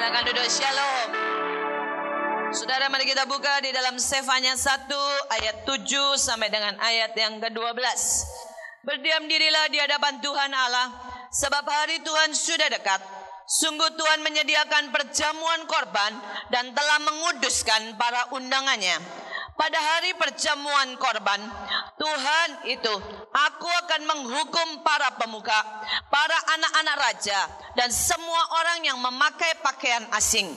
Silakan duduk. Shalom. Saudara, mari kita buka di dalam Sefanya 1 ayat 7 sampai dengan ayat yang ke-12. Berdiam dirilah di hadapan Tuhan Allah, sebab hari Tuhan sudah dekat. Sungguh Tuhan menyediakan perjamuan korban dan telah menguduskan para undangannya. Pada hari perjamuan korban Tuhan itu, aku akan menghukum para pemuka, para anak-anak raja, dan semua orang yang memakai pakaian asing.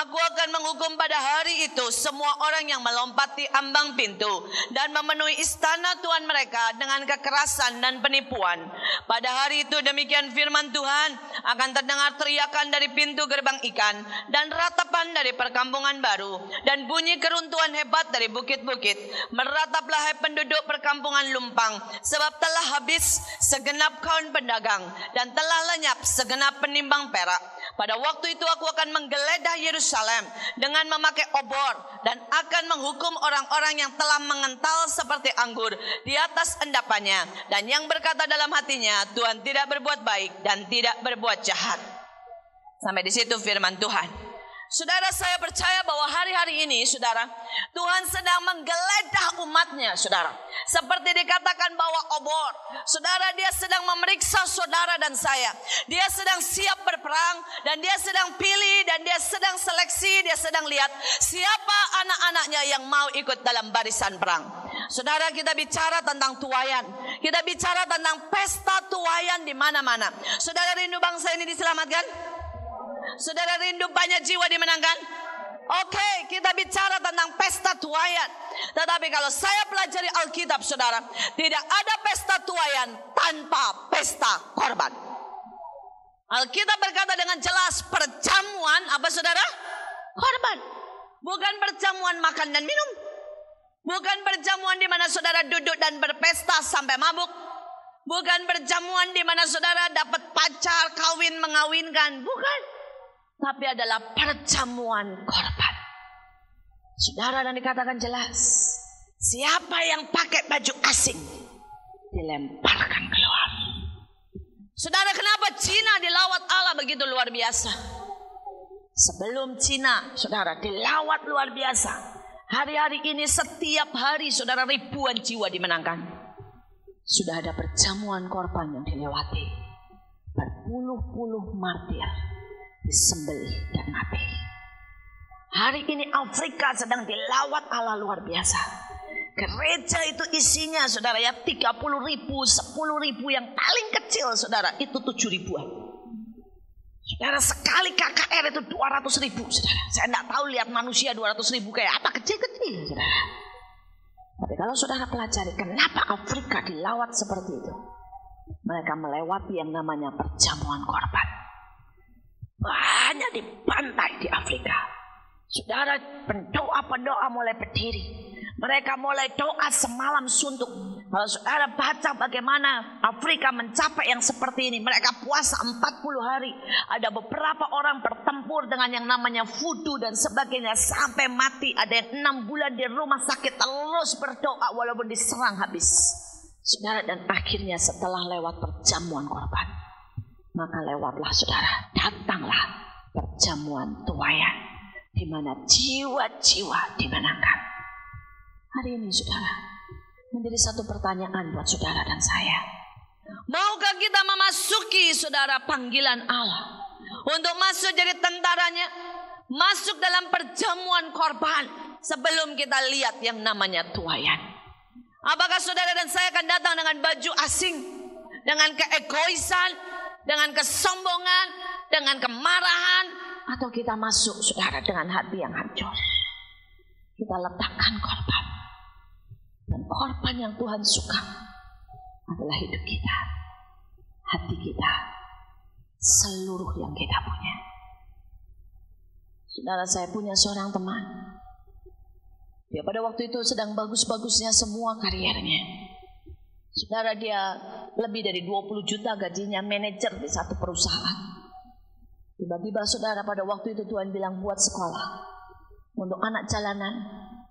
Aku akan menghukum pada hari itu semua orang yang melompati ambang pintu dan memenuhi istana Tuhan mereka dengan kekerasan dan penipuan. Pada hari itu, demikian firman Tuhan, akan terdengar teriakan dari pintu gerbang ikan dan ratapan dari perkampungan baru dan bunyi keruntuhan hebat dari bukit-bukit. Merataplah hai penduduk perkampungan lumpang, sebab telah habis segenap kaun pedagang dan telah lenyap segenap penimbang perak. Pada waktu itu aku akan menggeledah Yerusalem dengan memakai obor dan akan menghukum orang-orang yang telah mengental seperti anggur di atas endapannya, dan yang berkata dalam hatinya, Tuhan tidak berbuat baik dan tidak berbuat jahat. Sampai di situ firman Tuhan. Saudara, saya percaya bahwa hari-hari ini, saudara, Tuhan sedang menggeledah umatnya, saudara. Seperti dikatakan bahwa obor, saudara, dia sedang memeriksa saudara dan saya. Dia sedang siap berperang, dan dia sedang pilih, dan dia sedang seleksi, dia sedang lihat siapa anak-anaknya yang mau ikut dalam barisan perang. Saudara, kita bicara tentang tuayan. Kita bicara tentang pesta tuayan di mana-mana. Saudara, rindu bangsa ini diselamatkan? Saudara, rindu banyak jiwa dimenangkan? Oke, kita bicara tentang pesta tuayan. Tetapi kalau saya pelajari Alkitab, saudara, tidak ada pesta tuayan tanpa pesta korban. Alkitab berkata dengan jelas, perjamuan apa, saudara? Korban. Bukan perjamuan makan dan minum. Bukan perjamuan di mana saudara duduk dan berpesta sampai mabuk. Bukan perjamuan di mana saudara dapat pacar, kawin, mengawinkan. Bukan. Tapi adalah perjamuan korban. Saudara, dan dikatakan jelas, siapa yang pakai baju asing dilemparkan keluar. Saudara, kenapa Cina dilawat Allah begitu luar biasa? Sebelum Cina, saudara, dilawat luar biasa, hari-hari ini setiap hari, saudara, ribuan jiwa dimenangkan. Sudah ada perjamuan korban yang dilewati. Berpuluh-puluh martir disembelih dan mati. Hari ini Afrika sedang dilawat Allah luar biasa. Gereja itu isinya, saudara, ya 30.000, 10.000, yang paling kecil, saudara, itu 7.000-an. Saudara, sekali KKR itu 200.000, saudara. Saya tidak tahu lihat manusia 200.000 kayak apa, kecil-kecil, saudara. Tapi kalau saudara pelajari kenapa Afrika dilawat seperti itu, mereka melewati yang namanya perjamuan korban. Banyak dibantai di Afrika. Saudara, pendoa-pendoa mulai berdiri. Mereka mulai doa semalam suntuk. Kalau saudara baca bagaimana Afrika mencapai yang seperti ini, mereka puasa 40 hari. Ada beberapa orang bertempur dengan yang namanya voodoo dan sebagainya sampai mati. Ada yang 6 bulan di rumah sakit terus berdoa walaupun diserang habis. Saudara, dan akhirnya setelah lewat perjamuan korban, maka lewatlah, saudara, datanglah perjamuan tuayan, di mana jiwa-jiwa dimenangkan. Hari ini, saudara, menjadi satu pertanyaan buat saudara dan saya. Maukah kita memasuki, saudara, panggilan Allah untuk masuk jadi tentaranya, masuk dalam perjamuan korban sebelum kita lihat yang namanya tuayan? Apakah saudara dan saya akan datang dengan baju asing, dengan keegoisan, dengan kesombongan, dengan kemarahan, atau kita masuk, saudara, dengan hati yang hancur? Kita letakkan korban. Dan korban yang Tuhan suka adalah hidup kita, hati kita, seluruh yang kita punya. Saudara, saya punya seorang teman. Dia pada waktu itu sedang bagus-bagusnya semua karirnya. Saudara, dia lebih dari 20 juta gajinya, manajer di satu perusahaan. Tiba-tiba, saudara, pada waktu itu Tuhan bilang buat sekolah untuk anak jalanan,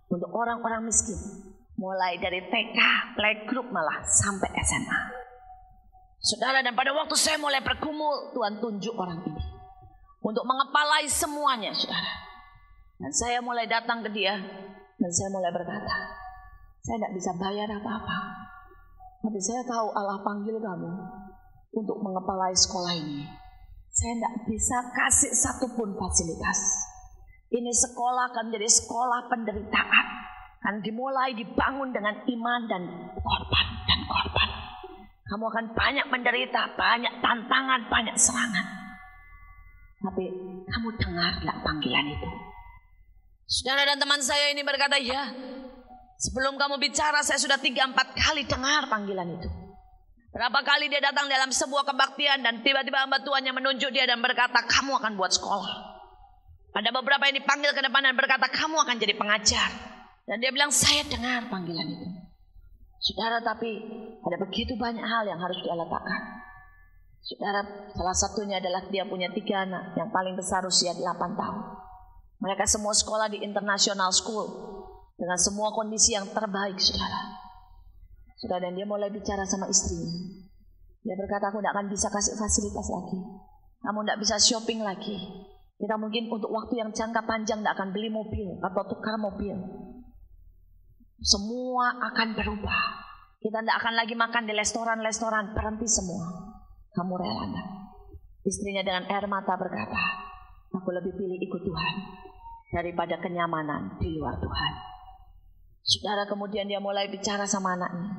untuk orang-orang miskin, mulai dari TK, playgroup, malah sampai SMA. Saudara, dan pada waktu saya mulai bergumul, Tuhan tunjuk orang ini. untuk mengepalai semuanya, saudara. Dan saya mulai datang ke dia, dan saya mulai berkata, saya tidak bisa bayar apa-apa, tapi saya tahu Allah panggil kamu untuk mengepalai sekolah ini. Saya tidak bisa kasih satupun fasilitas. Ini sekolah akan menjadi sekolah penderitaan, akan dimulai dibangun dengan iman dan korban. Kamu akan banyak menderita, banyak tantangan, banyak serangan. Tapi kamu dengarlah panggilan itu. Saudara dan teman saya ini berkata, ya, sebelum kamu bicara saya sudah 3-4 kali dengar panggilan itu. Berapa kali dia datang dalam sebuah kebaktian dan tiba-tiba hamba Tuhan yang menunjuk dia dan berkata, kamu akan buat sekolah. Ada beberapa yang dipanggil ke depan dan berkata, kamu akan jadi pengajar. Dan dia bilang, saya dengar panggilan itu. Saudara, tapi ada begitu banyak hal yang harus dia letakkan. Saudara, salah satunya adalah dia punya 3 anak, yang paling besar usia 8 tahun. Mereka semua sekolah di international school dengan semua kondisi yang terbaik, saudara. Saudara, dan dia mulai bicara sama istrinya. Dia berkata, aku tidak akan bisa kasih fasilitas lagi. Kamu tidak bisa shopping lagi. Kita mungkin untuk waktu yang jangka panjang tidak akan beli mobil atau tukar mobil. Semua akan berubah. Kita tidak akan lagi makan di restoran-restoran. Berhenti semua. Kamu rela enggak? Istrinya dengan air mata berkata, aku lebih pilih ikut Tuhan daripada kenyamanan di luar Tuhan. Saudara, kemudian dia mulai bicara sama anaknya.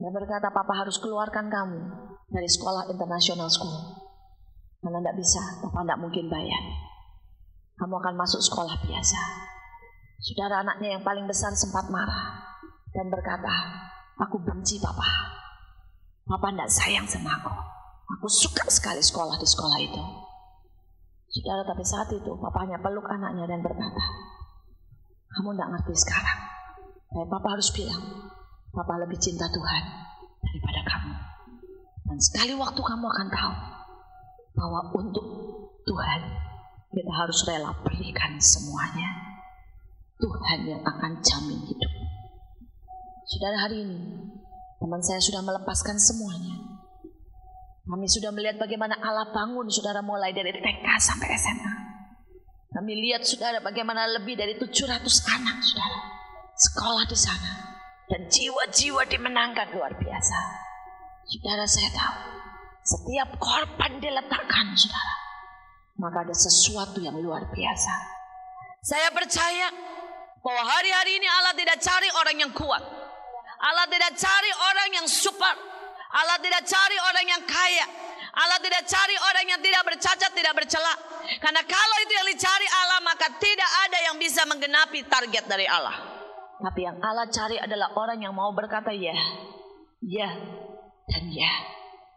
Dia berkata, papa harus keluarkan kamu dari sekolah international school. Karena tidak bisa, papa tidak mungkin bayar. Kamu akan masuk sekolah biasa. Saudara, anaknya yang paling besar sempat marah dan berkata, aku benci papa. Papa tidak sayang sama aku. Aku suka sekali sekolah di sekolah itu. Saudara, tapi saat itu papanya peluk anaknya dan berkata, kamu tidak ngerti sekarang. Dan papa harus bilang, papa lebih cinta Tuhan daripada kamu. Dan sekali waktu kamu akan tahu bahwa untuk Tuhan kita harus rela berikan semuanya. Tuhan yang akan jamin hidup. Saudara, hari ini teman saya sudah melepaskan semuanya. Kami sudah melihat bagaimana Allah bangun saudara mulai dari TK sampai SMA. Kami lihat saudara bagaimana lebih dari 700 anak saudara sekolah di sana. Dan jiwa-jiwa dimenangkan luar biasa. Saudara, saya tahu setiap korban diletakkan saudara, maka ada sesuatu yang luar biasa. Saya percaya bahwa hari-hari ini Allah tidak cari orang yang kuat. Allah tidak cari orang yang super. Allah tidak cari orang yang kaya. Allah tidak cari orang yang tidak bercacat, tidak bercela. Karena kalau itu yang dicari Allah, maka tidak ada yang bisa menggenapi target dari Allah. Tapi yang Allah cari adalah orang yang mau berkata ya, ya, dan ya.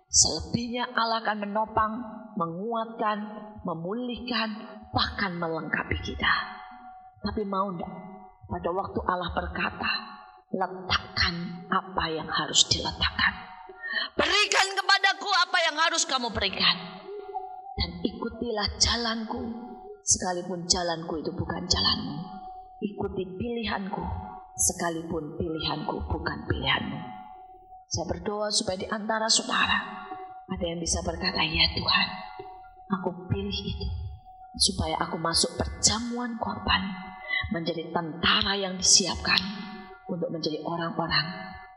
Selebihnya Allah akan menopang, menguatkan, memulihkan, bahkan melengkapi kita. Tapi mau enggak? Pada waktu Allah berkata, letakkan apa yang harus diletakkan. Berikan kepadaku apa yang harus kamu berikan. Dan ikutilah jalanku, sekalipun jalanku itu bukan jalanmu. Ikuti pilihanku, sekalipun pilihanku bukan pilihanmu. Saya berdoa supaya di antara saudara ada yang bisa berkata, ya Tuhan, aku pilih itu. Supaya aku masuk perjamuan korban, menjadi tentara yang disiapkan untuk menjadi orang-orang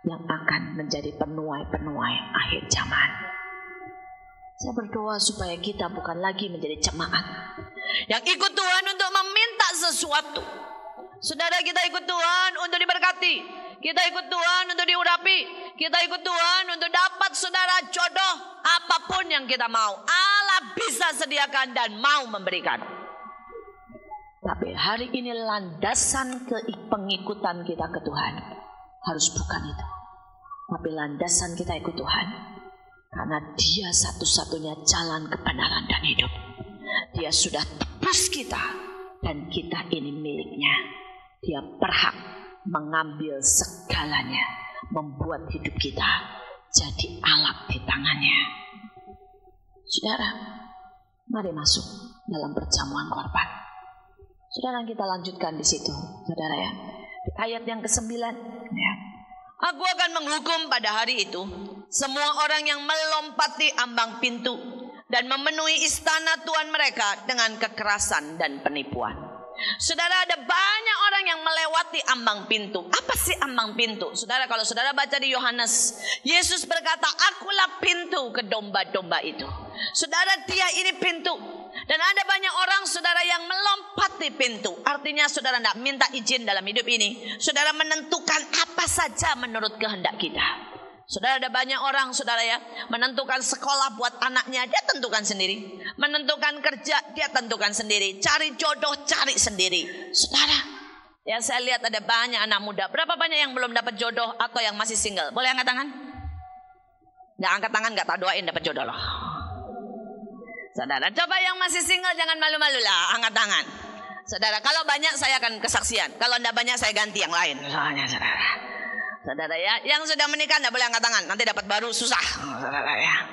yang akan menjadi penuai-penuai akhir zaman. Saya berdoa supaya kita bukan lagi menjadi jemaat yang ikut Tuhan untuk meminta sesuatu. Saudara, kita ikut Tuhan untuk diberkati. Kita ikut Tuhan untuk diurapi. Kita ikut Tuhan untuk dapat saudara jodoh apapun yang kita mau. Allah bisa sediakan dan mau memberikan. Tapi hari ini landasan pengikutan kita ke Tuhan harus bukan itu. Tapi landasan kita ikut Tuhan karena Dia satu-satunya jalan kebenaran dan hidup. Dia sudah tebus kita dan kita ini miliknya. Dia berhak mengambil segalanya, membuat hidup kita jadi alat di tangannya. Saudara, mari masuk dalam perjamuan korban. Saudara, kita lanjutkan di situ, saudara ya. Di ayat yang ke-9 ya. Aku akan menghukum pada hari itu semua orang yang melompati ambang pintu dan memenuhi istana tuan mereka dengan kekerasan dan penipuan. Saudara, ada banyak orang yang melewati ambang pintu. Apa sih ambang pintu? Saudara, kalau saudara baca di Yohanes, Yesus berkata, akulah pintu ke domba-domba itu. Saudara, dia ini pintu. Dan ada banyak orang, saudara, yang melompati pintu. Artinya saudara tidak minta izin dalam hidup ini. Saudara menentukan apa saja menurut kehendak kita. Saudara, ada banyak orang, saudara ya, menentukan sekolah buat anaknya, dia tentukan sendiri. Menentukan kerja, dia tentukan sendiri. Cari jodoh, cari sendiri. Saudara, ya saya lihat ada banyak anak muda. Berapa banyak yang belum dapat jodoh atau yang masih single? Boleh angkat tangan? Nggak angkat tangan, nggak tak doain dapat jodoh loh. Saudara, coba yang masih single jangan malu-malu lah, angkat tangan. Saudara, kalau banyak saya akan kesaksian. Kalau tidak banyak saya ganti yang lain. Soalnya saudara. Saudara ya, yang sudah menikah tidak boleh angkat tangan, nanti dapat baru susah. Saudara ya.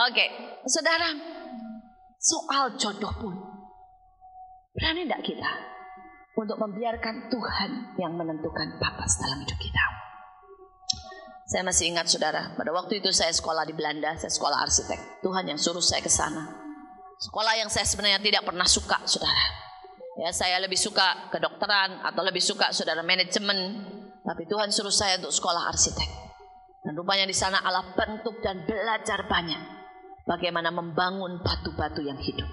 Oke, saudara, soal jodoh pun berani tidak kita untuk membiarkan Tuhan yang menentukan papas dalam hidup kita? Saya masih ingat saudara, pada waktu itu saya sekolah di Belanda, saya sekolah arsitek. Tuhan yang suruh saya ke sana. Sekolah yang saya sebenarnya tidak pernah suka, saudara. Ya, saya lebih suka kedokteran atau lebih suka saudara manajemen. Tapi Tuhan suruh saya untuk sekolah arsitek. Dan rupanya di sana Allah bentuk dan belajar banyak bagaimana membangun batu-batu yang hidup.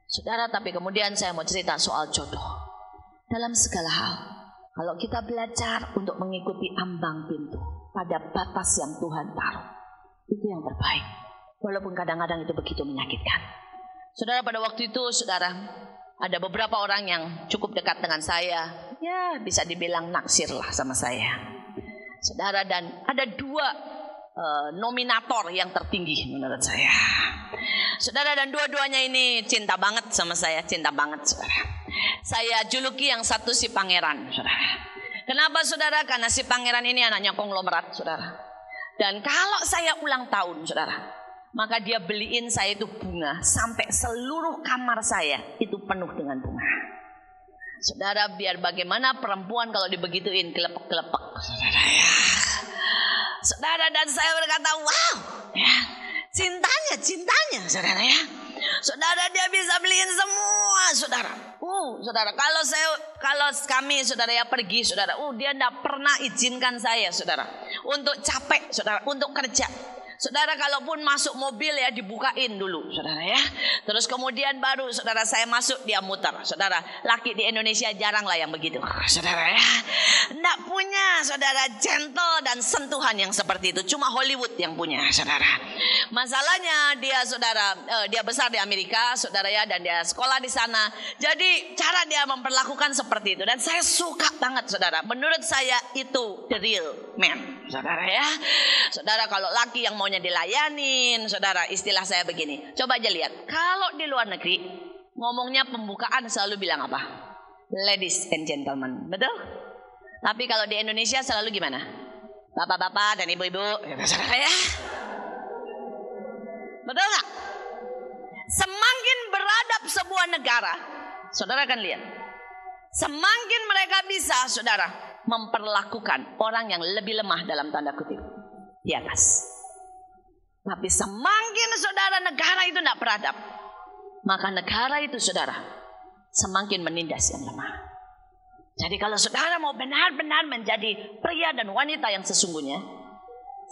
Saudara, tapi kemudian saya mau cerita soal jodoh. Dalam segala hal, kalau kita belajar untuk mengikuti ambang pintu pada batas yang Tuhan taruh, itu yang terbaik. Walaupun kadang-kadang itu begitu menyakitkan. Saudara, pada waktu itu saudara, ada beberapa orang yang cukup dekat dengan saya, ya bisa dibilang naksir lah sama saya. Saudara, dan ada dua nominator yang tertinggi menurut saya. Saudara, dan dua-duanya ini cinta banget sama saya, cinta banget saudara. Saya juluki yang satu si pangeran, saudara. Kenapa saudara? Karena si pangeran ini anaknya konglomerat, saudara. Dan kalau saya ulang tahun, saudara, maka dia beliin saya itu bunga sampai seluruh kamar saya itu penuh dengan bunga. Saudara, biar bagaimana perempuan kalau dibegituin kelepek-kelepek, saudara ya. Saudara, dan saya berkata, wow, ya, cintanya, saudara ya. Saudara, dia bisa beliin semua, saudara. Saudara, kalau kami, saudara ya pergi, saudara, dia tidak pernah izinkan saya, saudara, untuk capek, saudara, untuk kerja. Saudara, kalaupun masuk mobil ya dibukain dulu, saudara ya. Terus kemudian baru saudara saya masuk, dia muter. Saudara, laki di Indonesia jarang lah yang begitu, saudara ya. Nggak punya saudara gentle dan sentuhan yang seperti itu. Cuma Hollywood yang punya, saudara. Masalahnya dia saudara, dia besar di Amerika, saudara ya, dan dia sekolah di sana. Jadi cara dia memperlakukan seperti itu. Dan saya suka banget, saudara. Menurut saya itu the real man, saudara ya. Saudara, kalau laki yang maunya dilayanin, saudara, istilah saya begini. Coba aja lihat, kalau di luar negeri ngomongnya pembukaan selalu bilang apa? Ladies and gentlemen, betul? Tapi kalau di Indonesia selalu gimana? Bapak-bapak dan ibu-ibu, saudara ya. Betul nggak? Semakin beradab sebuah negara, saudara akan lihat, semakin mereka bisa, saudara, memperlakukan orang yang lebih lemah dalam tanda kutip di atas. Tapi semakin saudara negara itu tidak beradab, maka negara itu saudara semakin menindas yang lemah. Jadi kalau saudara mau benar-benar menjadi pria dan wanita yang sesungguhnya,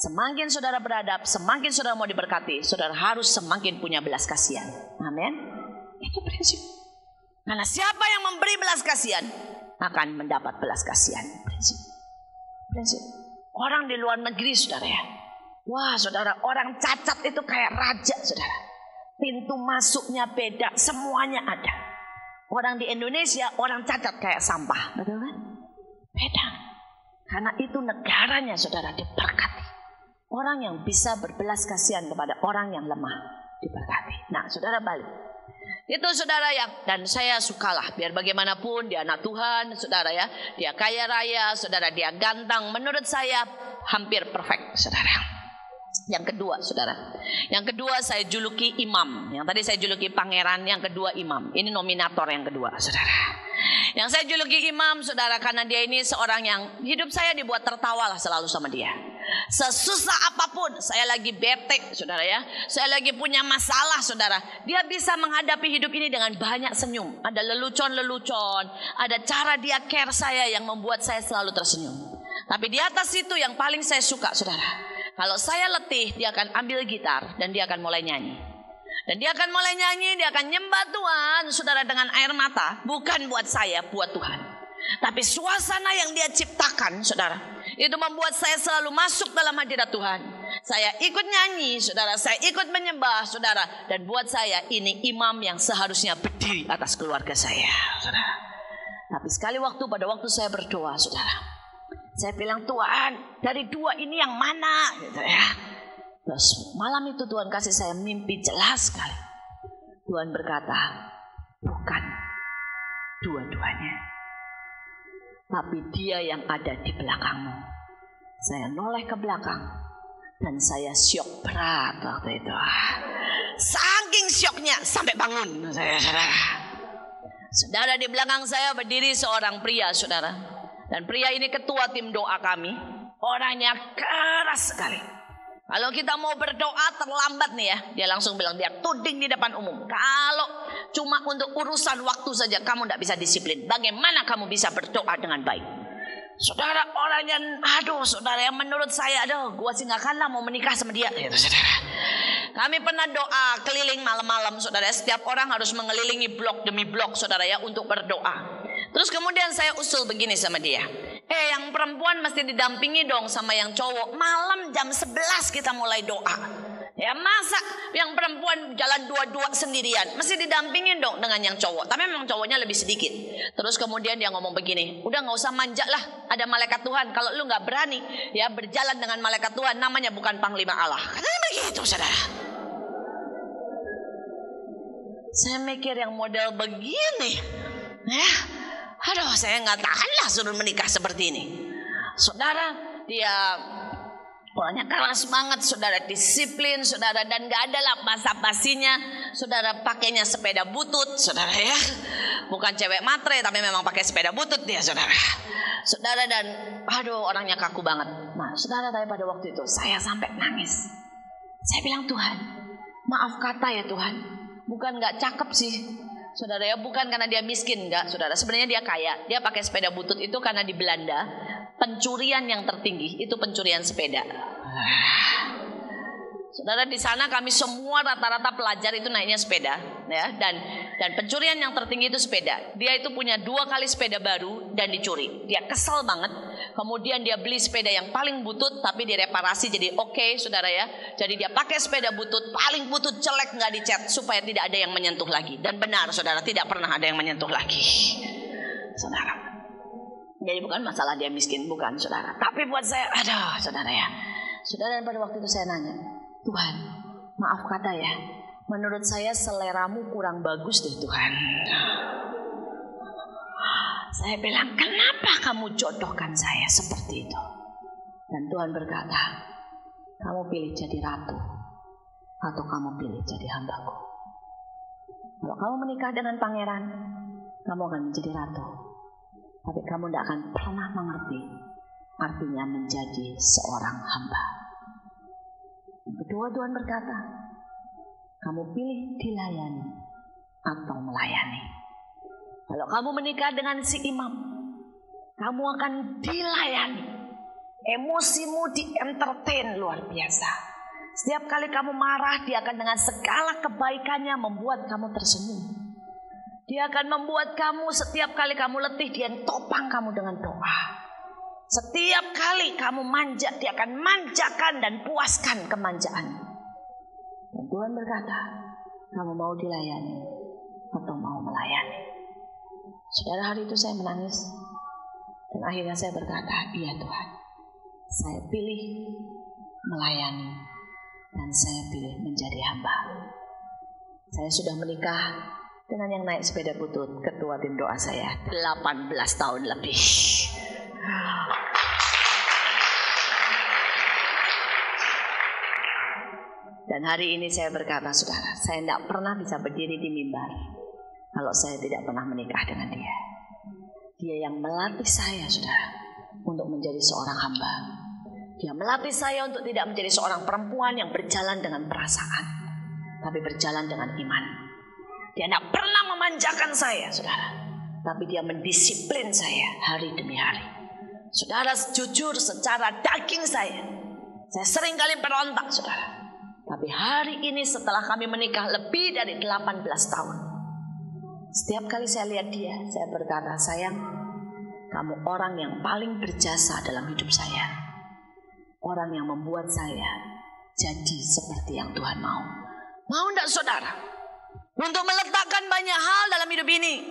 semakin saudara beradab, semakin saudara mau diberkati, saudara harus semakin punya belas kasihan. Amin. Itu prinsip. Karena siapa yang memberi belas kasihan akan mendapat belas kasihan. Prinsip. Orang di luar negeri, saudara ya. Wah, saudara, orang cacat itu kayak raja, saudara. Pintu masuknya beda, semuanya ada. Orang di Indonesia, orang cacat kayak sampah, betul kan? Beda. Karena itu negaranya, saudara, diberkati. Orang yang bisa berbelas kasihan kepada orang yang lemah diberkati. Nah, saudara balik. Itu saudara yang, dan saya sukalah, biar bagaimanapun dia anak Tuhan, saudara ya. Dia kaya raya, saudara, dia ganteng. Menurut saya hampir perfect, saudara. Yang kedua, saudara. Yang kedua saya juluki imam. Yang tadi saya juluki pangeran, yang kedua imam. Ini nominator yang kedua, saudara. Yang saya juluki imam, saudara, karena dia ini seorang yang hidup saya dibuat tertawa lah selalu sama dia. Sesusah apapun, saya lagi bete, saudara ya. Saya lagi punya masalah, saudara. Dia bisa menghadapi hidup ini dengan banyak senyum. Ada lelucon-lelucon, ada cara dia care saya yang membuat saya selalu tersenyum. Tapi di atas itu yang paling saya suka, saudara. Kalau saya letih, dia akan ambil gitar dan dia akan mulai nyanyi. Dan dia akan mulai nyanyi, dia akan nyembah Tuhan, saudara, dengan air mata. Bukan buat saya, buat Tuhan. Tapi suasana yang dia ciptakan, saudara, itu membuat saya selalu masuk dalam hadirat Tuhan. Saya ikut nyanyi, saudara, saya ikut menyembah, saudara. Dan buat saya ini imam yang seharusnya berdiri atas keluarga saya, saudara. Tapi sekali pada waktu saya berdoa, saudara, saya bilang, Tuhan, dari dua ini yang mana, gitu ya. Terus malam itu Tuhan kasih saya mimpi jelas sekali. Tuhan berkata, bukan dua-duanya, tapi dia yang ada di belakangmu. Saya noleh ke belakang dan saya syok berat waktu itu. Saking syoknya sampai bangun saya, saudara. Saudara, di belakang saya berdiri seorang pria, saudara. Dan pria ini ketua tim doa kami. Orangnya keras sekali. Kalau kita mau berdoa terlambat nih ya, dia langsung bilang, dia tuding di depan umum. Kalau cuma untuk urusan waktu saja kamu tidak bisa disiplin, bagaimana kamu bisa berdoa dengan baik? Saudara, orangnya, saudara, yang menurut saya, gua sih gak kalah mau menikah sama dia, gitu, saudara. Kami pernah doa keliling malam-malam, saudara. Setiap orang harus mengelilingi blok demi blok, saudara ya, untuk berdoa. Terus kemudian saya usul begini sama dia, yang perempuan mesti didampingi dong sama yang cowok. Malam jam 11 kita mulai doa. Ya, masa yang perempuan jalan dua-dua sendirian? Mesti didampingin dong dengan yang cowok. Tapi memang cowoknya lebih sedikit. Terus kemudian dia ngomong begini, udah gak usah manja lah, ada malaikat Tuhan. Kalau lu gak berani ya berjalan dengan malaikat Tuhan, namanya bukan panglima Allah. Katanya begitu, saudara. Saya mikir yang model begini, saya gak tahan lah suruh menikah seperti ini. Saudara, dia orangnya keras banget, saudara, disiplin, saudara, dan gak ada lah basa-basinya. Saudara, pakainya sepeda butut, saudara ya. Bukan cewek matre, tapi memang pakai sepeda butut dia, saudara. Saudara, dan orangnya kaku banget. Nah, saudara, tapi pada waktu itu saya sampai nangis. Saya bilang, Tuhan, maaf kata ya Tuhan, bukan gak cakep sih, saudara ya, bukan karena dia miskin, enggak, saudara. Sebenarnya dia kaya. Dia pakai sepeda butut itu karena di Belanda pencurian yang tertinggi itu pencurian sepeda. Saudara, di sana kami semua rata-rata pelajar itu naiknya sepeda, ya, dan pencurian yang tertinggi itu sepeda. Dia itu punya 2 kali sepeda baru dan dicuri. Dia kesal banget. Kemudian dia beli sepeda yang paling butut tapi direparasi jadi oke, saudara ya. Jadi dia pakai sepeda butut paling butut, jelek, nggak dicat supaya tidak ada yang menyentuh lagi. Dan benar, saudara, tidak pernah ada yang menyentuh lagi, saudara. Jadi bukan masalah dia miskin, bukan, saudara. Tapi buat saya, saudara ya. Saudara, pada waktu itu saya nanya, Tuhan, maaf kata ya, menurut saya seleramu kurang bagus deh Tuhan. Saya bilang, kenapa kamu jodohkan saya seperti itu? Dan Tuhan berkata, kamu pilih jadi ratu atau kamu pilih jadi hambaku. Kalau kamu menikah dengan pangeran, kamu akan menjadi ratu. Tapi kamu tidak akan pernah mengerti artinya menjadi seorang hamba. Yang kedua, Tuhan berkata, kamu pilih dilayani atau melayani. Kalau kamu menikah dengan si imam, kamu akan dilayani. Emosimu di-entertain luar biasa. Setiap kali kamu marah, dia akan dengan segala kebaikannya membuat kamu tersenyum. Dia akan membuat kamu, setiap kali kamu letih, dia topang kamu dengan doa. Setiap kali kamu manja, dia akan manjakan dan puaskan kemanjaan. Dan Tuhan berkata, kamu mau dilayani atau mau melayani? Saudara, hari itu saya menangis. Dan akhirnya saya berkata, iya Tuhan, saya pilih melayani dan saya pilih menjadi hamba. Saya sudah menikah dengan yang naik sepeda butut, ketua tim doa saya, 18 tahun lebih. Dan hari ini saya berkata, saudara, saya tidak pernah bisa berdiri di mimbar kalau saya tidak pernah menikah dengan dia. Dia yang melatih saya, saudara, untuk menjadi seorang hamba. Dia melatih saya untuk tidak menjadi seorang perempuan yang berjalan dengan perasaan, tapi berjalan dengan iman. Dia tidak pernah memanjakan saya, saudara, tapi dia mendisiplin saya hari demi hari. Saudara, jujur secara daging saya sering kali berontak, saudara. Tapi hari ini setelah kami menikah lebih dari 18 tahun, setiap kali saya lihat dia, saya berkata, sayang, kamu orang yang paling berjasa dalam hidup saya. Orang yang membuat saya jadi seperti yang Tuhan mau. Mau enggak, saudara? Untuk meletakkan banyak hal dalam hidup ini.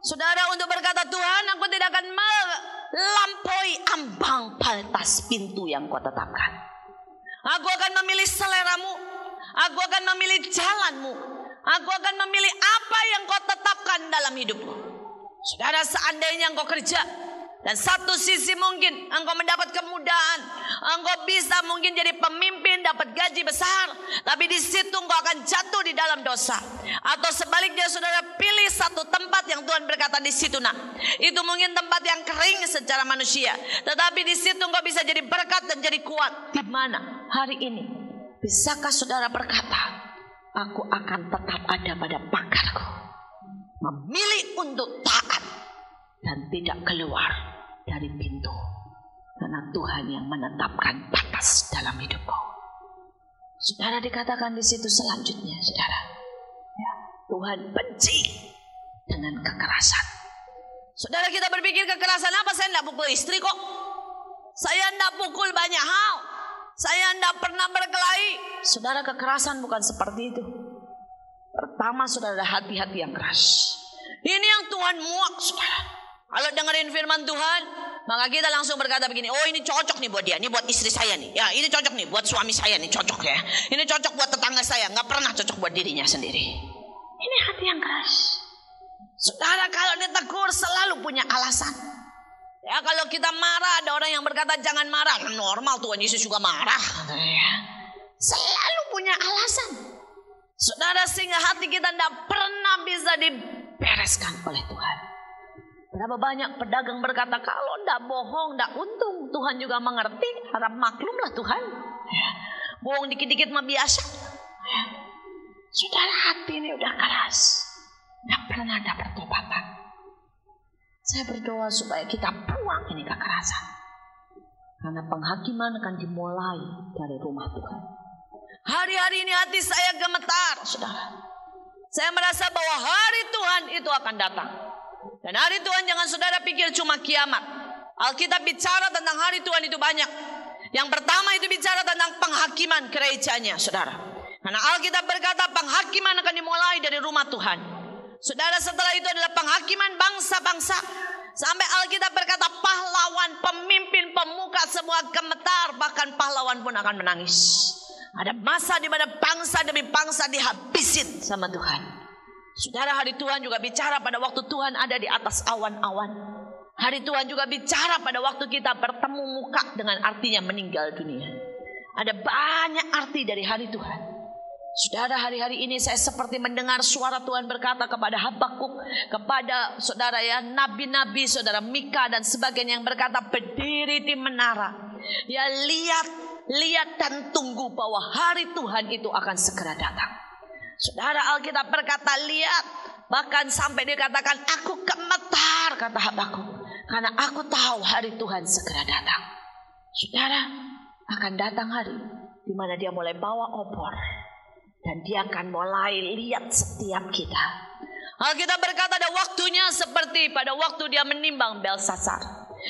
Saudara, untuk berkata, Tuhan, aku tidak akan melampaui ambang batas pintu yang kau tetapkan. Aku akan memilih seleramu. Aku akan memilih jalanmu. Aku akan memilih apa yang kau tetapkan dalam hidupmu. Saudara, seandainya engkau kerja, dan satu sisi mungkin engkau mendapat kemudahan, engkau bisa mungkin jadi pemimpin, dapat gaji besar, tapi di situ engkau akan jatuh di dalam dosa. Atau sebaliknya, saudara, pilih satu tempat yang Tuhan berkata di situ, nak, itu mungkin tempat yang kering secara manusia, tetapi di situ engkau bisa jadi berkat dan jadi kuat. Di mana hari ini bisakah saudara berkata, aku akan tetap ada pada pagarku, memilih untuk taat dan tidak keluar dari pintu, karena Tuhan yang menetapkan batas dalam hidupku. Saudara, dikatakan di situ selanjutnya, saudara, ya, Tuhan benci dengan kekerasan. Saudara, kita berpikir kekerasan apa? Saya tidak pukul istri kok, saya tidak pukul banyak hal, saya tidak pernah berkelahi. Saudara, kekerasan bukan seperti itu. Pertama, saudara, hati-hati yang keras. Ini yang Tuhan muak, saudara. Kalau dengerin firman Tuhan, maka kita langsung berkata begini, oh ini cocok nih buat dia, ini buat istri saya nih, ya ini cocok nih buat suami saya nih, cocok ya, ini cocok buat tetangga saya, nggak pernah cocok buat dirinya sendiri. Ini hati yang keras. Saudara, kalau ditegur selalu punya alasan. Ya, kalau kita marah, ada orang yang berkata jangan marah, normal, Tuhan Yesus juga marah. Selalu punya alasan, saudara, sehingga hati kita tidak pernah bisa dibereskan oleh Tuhan. Berapa banyak pedagang berkata, kalau tidak bohong, tidak untung, Tuhan juga mengerti, harap maklumlah Tuhan. Ya. Bohong dikit-dikit mah biasa. Ya. Saudara, hati ini udah keras, tidak pernah ada pertobatan. Saya berdoa supaya kita buang ini kekerasan, karena penghakiman akan dimulai dari rumah Tuhan. Hari-hari ini hati saya gemetar, saudara. Saya merasa bahwa hari Tuhan itu akan datang. Dan hari Tuhan jangan saudara pikir cuma kiamat. Alkitab bicara tentang hari Tuhan itu banyak. Yang pertama itu bicara tentang penghakiman gerejanya, saudara. Karena Alkitab berkata penghakiman akan dimulai dari rumah Tuhan. Saudara, setelah itu adalah penghakiman bangsa-bangsa. Sampai Alkitab berkata pahlawan, pemimpin, pemuka semua gemetar. Bahkan pahlawan pun akan menangis. Ada masa di mana bangsa demi bangsa dihabisin sama Tuhan. Saudara, hari Tuhan juga bicara pada waktu Tuhan ada di atas awan-awan. Hari Tuhan juga bicara pada waktu kita bertemu muka dengan artinya meninggal dunia. Ada banyak arti dari hari Tuhan. Saudara, hari-hari ini saya seperti mendengar suara Tuhan berkata kepada Habakuk, kepada saudara ya, nabi-nabi, saudara Mika dan sebagainya yang berkata berdiri di menara. Ya, lihat dan tunggu bahwa hari Tuhan itu akan segera datang. Saudara, Alkitab berkata lihat, bahkan sampai dikatakan aku gemetar, kata Habakuk, karena aku tahu hari Tuhan segera datang. Saudara, akan datang hari di mana dia mulai bawa obor dan dia akan mulai lihat setiap kita. Alkitab berkata ada waktunya seperti pada waktu dia menimbang Belsasar.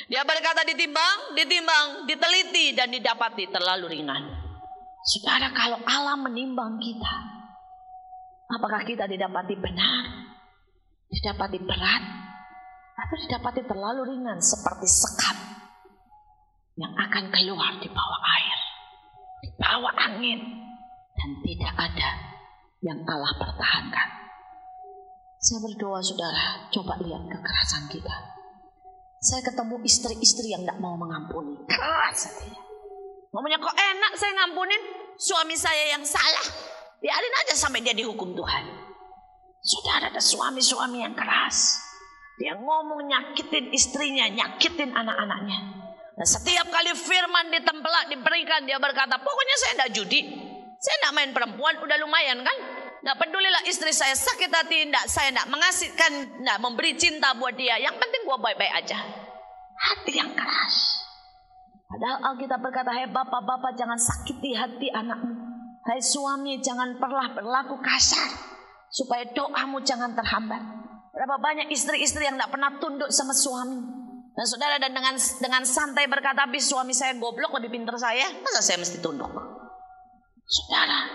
Dia berkata ditimbang, diteliti dan didapati terlalu ringan. Saudara, kalau Allah menimbang kita, apakah kita didapati benar, didapati berat, atau didapati terlalu ringan seperti sekat yang akan keluar di bawah air, di bawah angin, dan tidak ada yang Allah pertahankan. Saya berdoa, saudara, coba lihat kekerasan kita. Saya ketemu istri-istri yang tidak mau mengampuni, keras hatinya. Ngomongnya kok enak saya ngampunin suami saya yang salah, biarin aja sampai dia dihukum Tuhan. Saudara, ada suami-suami yang keras. Dia ngomong nyakitin istrinya, nyakitin anak-anaknya. Nah, setiap kali firman ditempelak, diberikan, dia berkata, pokoknya saya tidak judi, saya tidak main perempuan, udah lumayan kan. Nggak pedulilah istri saya sakit hati, saya tidak mengasihkan, tidak memberi cinta buat dia. Yang penting gue baik-baik aja. Hati yang keras. Padahal Alkitab berkata, hai bapak-bapak jangan sakiti hati anakmu. Hai suami jangan pernah berlaku kasar, supaya doamu jangan terhambat. Berapa banyak istri-istri yang tidak pernah tunduk sama suami. Dan saudara, dan dengan santai berkata, habis suami saya goblok lebih pintar saya, masa saya mesti tunduk? Saudara,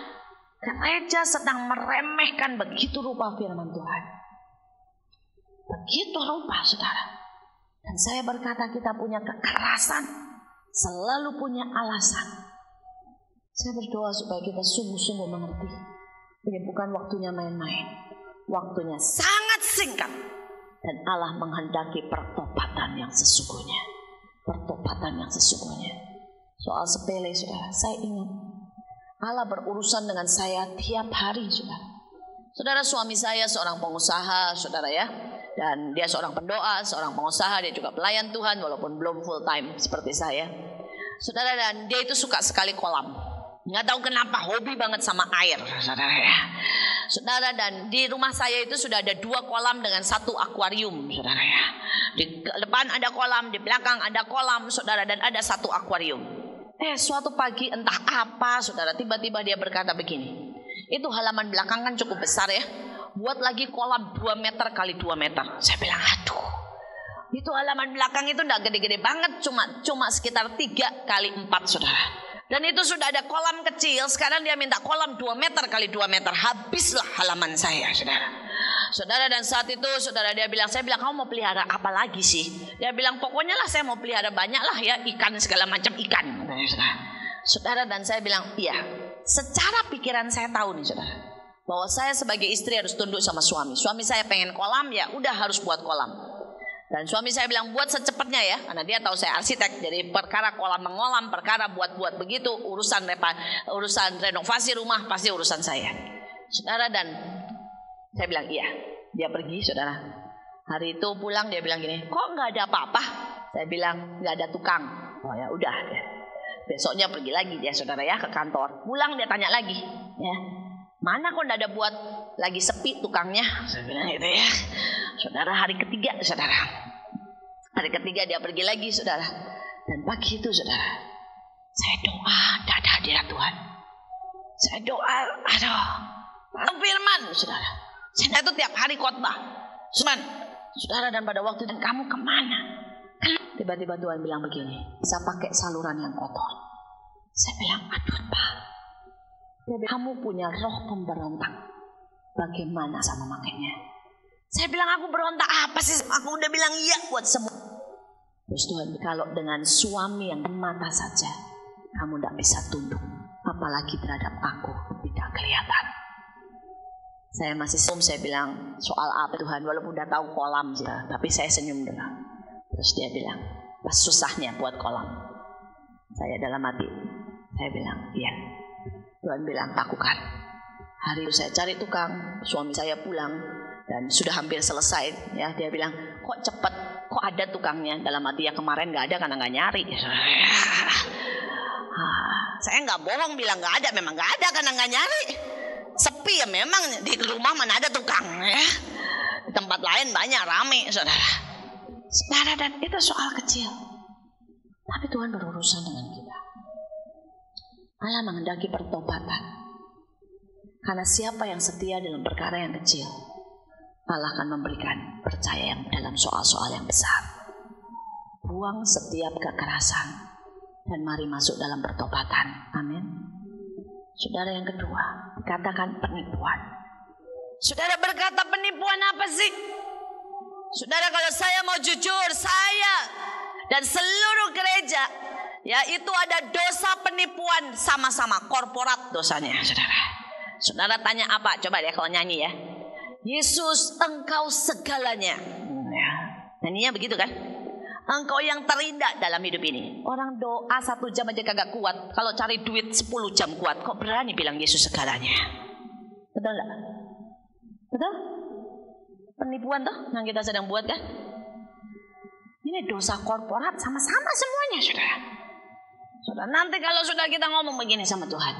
gereja sedang meremehkan begitu rupa firman Tuhan. Begitu rupa, saudara. Dan saya berkata, kita punya kekerasan, selalu punya alasan. Saya berdoa supaya kita sungguh-sungguh mengerti. Ini bukan waktunya main-main. Waktunya sangat singkat. Dan Allah menghendaki pertobatan yang sesungguhnya. Pertobatan yang sesungguhnya. Soal sepele, saudara, saya ingat Allah berurusan dengan saya tiap hari, saudara. Saudara, suami saya seorang pengusaha, saudara ya. Dan dia seorang pendoa, seorang pengusaha, dia juga pelayan Tuhan walaupun belum full time seperti saya. Saudara, dan dia itu suka sekali kolam. Nggak tahu kenapa, hobi banget sama air, saudara ya. Saudara, dan di rumah saya itu sudah ada 2 kolam dengan 1 akuarium, saudara ya. Di depan ada kolam, di belakang ada kolam, saudara, dan ada 1 akuarium. Suatu pagi entah apa, saudara, tiba-tiba dia berkata begini. Itu halaman belakang kan cukup besar ya. Buat lagi kolam 2 meter kali 2 meter. Saya bilang, aduh. Itu halaman belakang itu enggak gede-gede banget, cuma sekitar 3 kali 4, saudara. Dan itu sudah ada kolam kecil. Sekarang dia minta kolam 2 meter kali 2 meter. Habislah halaman saya, saudara. Saudara, dan saat itu saudara dia bilang, saya bilang, kamu mau pelihara apa lagi sih? Dia bilang, pokoknya lah saya mau pelihara banyak lah ya, ikan, segala macam ikan. Saudara, dan saya bilang, iya. Secara pikiran saya tahu nih, saudara, bahwa saya sebagai istri harus tunduk sama suami. Suami saya pengen kolam, ya udah harus buat kolam. Dan suami saya bilang, buat secepatnya ya, karena dia tahu saya arsitek. Jadi perkara kolam mengolam, perkara buat begitu, urusan renovasi rumah pasti urusan saya, saudara. Dan saya bilang iya. Dia pergi, saudara. Hari itu pulang dia bilang gini, kok nggak ada apa-apa? Saya bilang nggak ada tukang. Oh ya udah. Besoknya pergi lagi dia, saudara ya, ke kantor. Pulang dia tanya lagi, ya, mana kok nggak ada buat, lagi sepi tukangnya? Saya bilang gitu ya. Saudara, hari ketiga, saudara. Hari ketiga dia pergi lagi, saudara. Dan pagi itu, saudara, saya doa, tidak ada hadirat Tuhan. Saya doa, aduh, firman, saudara. Saya itu tiap hari khotbah, saudara, dan pada waktu itu kamu kemana? Tiba-tiba Tuhan bilang begini, bisa pakai saluran yang kotor. Saya bilang, aduh Pak, kamu punya roh pemberontak. Bagaimana sama makanya? Saya bilang, aku berontak apa sih? Aku udah bilang iya buat semua. Terus Tuhan, kalau dengan suami yang mata saja kamu tidak bisa tunduk, apalagi terhadap aku tidak kelihatan. Saya masih senyum, saya bilang, soal apa Tuhan? Walaupun udah tahu kolam sih, tapi saya senyum dulu. Terus dia bilang, pas susahnya buat kolam. Saya dalam hati, saya bilang, iya. Tuhan bilang, lakukan. Hari itu saya cari tukang, suami saya pulang dan sudah hampir selesai. Ya, dia bilang, kok cepet, kok ada tukangnya? Dalam hati, ya kemarin nggak ada karena nggak nyari. Saya nggak bohong bilang nggak ada, memang nggak ada karena nggak nyari. Sepi ya memang, di rumah mana ada tukang ya. Di tempat lain banyak, rame, saudara. Saudara, dan itu soal kecil. Tapi Tuhan berurusan dengan kita. Allah menghendaki pertobatan. Karena siapa yang setia dalam perkara yang kecil, Allah akan memberikan percaya yang dalam soal-soal yang besar. Buang setiap kekerasan dan mari masuk dalam pertobatan. Amin. Saudara, yang kedua, katakan penipuan. Saudara berkata, penipuan apa sih? Saudara, kalau saya mau jujur, saya dan seluruh gereja, ya, itu ada dosa penipuan sama-sama, korporat dosanya, saudara. Saudara tanya apa? Coba deh kalau nyanyi ya. Yesus, engkau segalanya. Nyanyinya begitu kan? Engkau yang terindah dalam hidup ini. Orang doa 1 jam aja kagak kuat. Kalau cari duit 10 jam kuat. Kok berani bilang Yesus segalanya? Betul gak? Betul? Penipuan tuh yang kita sedang buat kan? Ini dosa korporat sama-sama semuanya, saudara. Saudara, nanti kalau sudah kita ngomong begini sama Tuhan,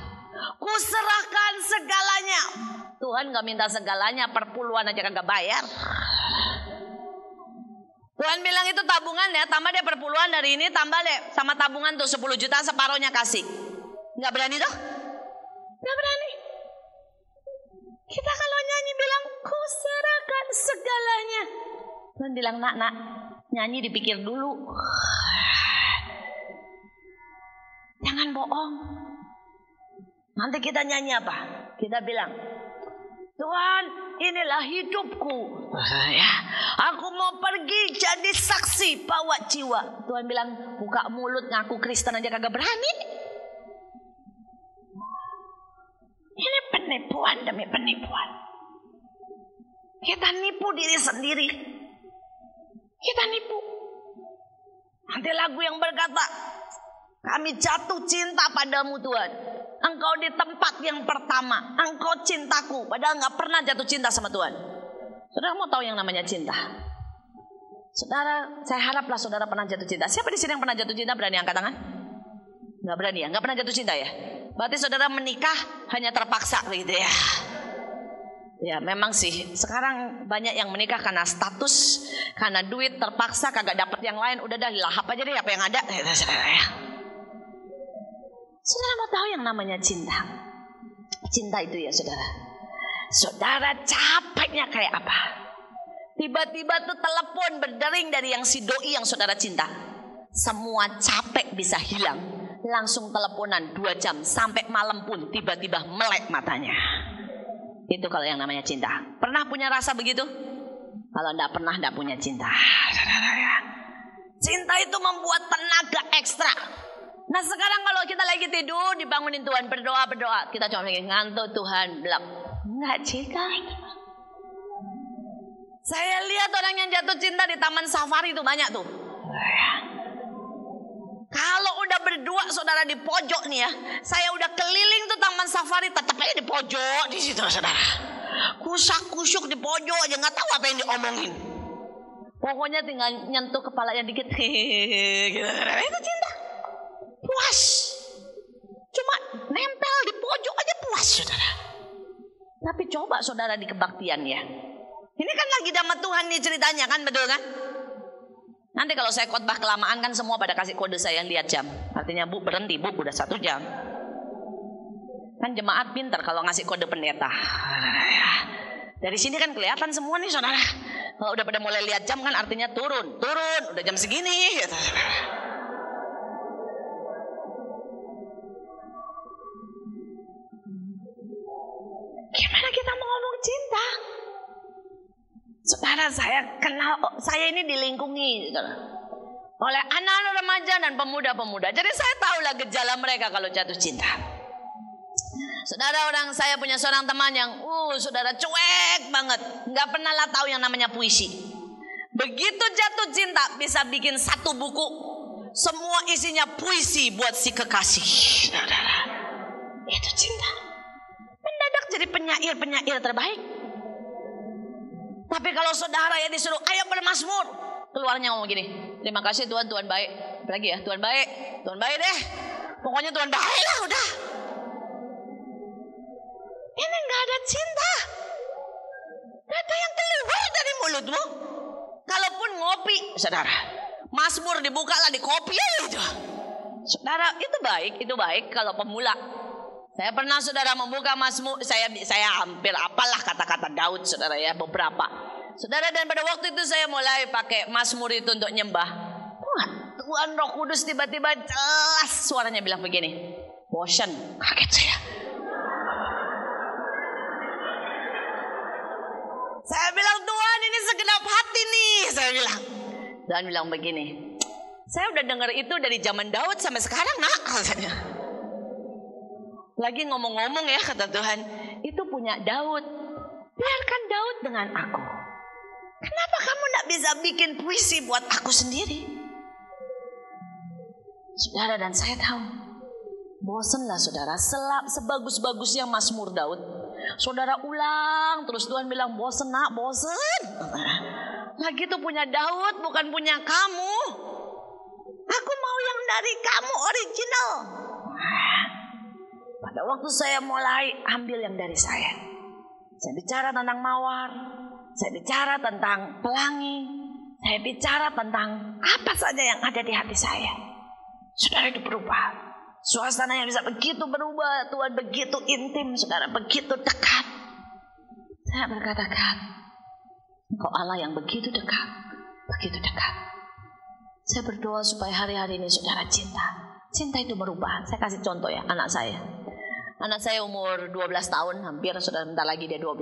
kuserahkan segalanya. Tuhan gak minta segalanya, perpuluhan aja kagak bayar. Tuhan bilang itu tabungan ya, tambah deh perpuluhan dari ini, tambah deh sama tabungan tuh 10 juta separohnya kasih. Gak berani tuh? Gak berani. Kita kalau nyanyi bilang kuserahkan segalanya. Tuhan bilang nak, nyanyi dipikir dulu. Jangan bohong. Nanti kita nyanyi apa? Kita bilang, Tuhan, inilah hidupku. Ya, aku mau pergi jadi saksi bawa jiwa. Tuhan bilang, buka mulut ngaku Kristen aja kagak berani. Ini penipuan demi penipuan. Kita nipu diri sendiri. Kita nipu. Nanti lagu yang berkata, kami jatuh cinta padamu Tuhan. Engkau di tempat yang pertama. Engkau cintaku. Padahal gak pernah jatuh cinta sama Tuhan. Saudara mau tahu yang namanya cinta? Saudara, saya haraplah saudara pernah jatuh cinta. Siapa di sini yang pernah jatuh cinta? Berani angkat tangan? Gak berani ya? Gak pernah jatuh cinta ya? Berarti saudara menikah hanya terpaksa gitu ya? Ya memang sih. Sekarang banyak yang menikah karena status, karena duit, terpaksa kagak dapet yang lain. Udah dah lahap aja deh apa yang ada. Saudara mau tahu yang namanya cinta? Cinta itu ya saudara. Saudara capeknya kayak apa? Tiba-tiba tuh telepon berdering dari yang si doi yang saudara cinta. Semua capek bisa hilang. Langsung teleponan 2 jam. Sampai malam pun tiba-tiba melek matanya. Itu kalau yang namanya cinta. Pernah punya rasa begitu? Kalau enggak pernah, enggak punya cinta. Saudara ya. Cinta itu membuat tenaga ekstra. Nah sekarang kalau kita lagi tidur, dibangunin Tuhan, berdoa. Kita cuma mikir, ngantuk Tuhan, belak. Enggak cinta. Saya lihat orang yang jatuh cinta di taman safari itu banyak tuh. Kalau udah berdua saudara di pojok nih ya, saya udah keliling tuh taman safari, tetap aja di pojok di situ saudara. Kusak-kusuk di pojok aja, nggak tahu apa yang diomongin. Pokoknya tinggal nyentuh kepalanya dikit, gitu. Itu cinta. Puas. Cuma nempel di pojok aja puas saudara. Tapi coba saudara di kebaktian ya. Ini kan lagi sama Tuhan nih ceritanya kan, betul kan? Nanti kalau saya khotbah kelamaan kan semua pada kasih kode saya lihat jam. Artinya bu berhenti, bu udah 1 jam. Kan jemaat pintar kalau ngasih kode pendeta. Dari sini kan kelihatan semua nih saudara. Kalau udah pada mulai lihat jam kan artinya turun. Udah jam segini. Gitu. Gimana kita mau ngomong cinta? Saudara, saya ini dilingkungi oleh anak-anak remaja dan pemuda-pemuda. Jadi saya tahulah gejala mereka kalau jatuh cinta. Saudara, saya punya seorang teman yang saudara cuek banget, nggak pernah lah tahu yang namanya puisi. Begitu jatuh cinta bisa bikin 1 buku, semua isinya puisi buat si kekasih. Saudara, itu cinta. Mendadak jadi penyair terbaik. Tapi kalau saudara ya disuruh ayo bermazmur, keluarnya ngomong gini, terima kasih Tuhan, Tuhan baik. Lagi ya, Tuhan baik deh. Pokoknya Tuhan baik lah udah. Ini gak ada cinta. Gak ada yang keluar dari mulutmu. Kalaupun ngopi, saudara, mazmur dibuka lah di kopi aja itu. Saudara, itu baik kalau pemula. Saya pernah saudara membuka mazmur, saya hampir apalah kata-kata Daud saudara ya, beberapa. Saudara, dan pada waktu itu saya mulai pakai mazmur itu untuk nyembah. Wah, Tuhan Roh Kudus tiba-tiba jelas suaranya bilang begini. Bosan, kaget saya. Saya bilang, Tuhan ini segenap hati nih, saya bilang. Tuhan bilang begini, saya udah dengar itu dari zaman Daud sampai sekarang nak, katanya. Lagi ngomong-ngomong ya kata Tuhan, itu punya Daud. Biarkan Daud dengan aku. Kenapa kamu gak bisa bikin puisi buat aku sendiri? Saudara, dan saya tahu, bosenlah saudara, sebagus-bagusnya mazmur Daud, saudara ulang terus. Tuhan bilang bosen nak, bosen. Lagi tuh punya Daud, bukan punya kamu. dari kamu original. Pada waktu saya mulai ambil yang dari saya bicara tentang mawar, saya bicara tentang pelangi, saya bicara tentang apa saja yang ada di hati saya. Saudara, itu berubah. Suasananya bisa begitu berubah. Tuhan begitu intim, saudara, begitu dekat. Saya berkata, Engkau Allah yang begitu dekat, begitu dekat. Saya berdoa supaya hari-hari ini saudara cinta itu berubah. Saya kasih contoh ya, anak saya umur 12 tahun, hampir saudara, bentar lagi dia 12.